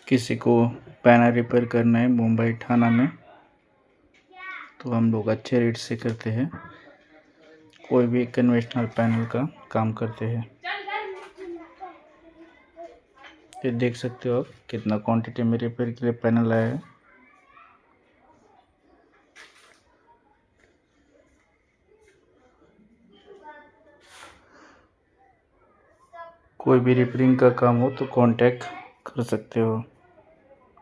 किसी को panel repair करना है मुंबई थाना में, तो हम लोग अच्छे रेट से करते हैं। कोई भी कन्वेंशनल पैनल का काम करते हैं। ये देख सकते हो आप कितना क्वांटिटी में रिपेयर के लिए पैनल आया है। कोई भी रिपेयरिंग का काम हो तो कांटेक्ट कर सकते हो।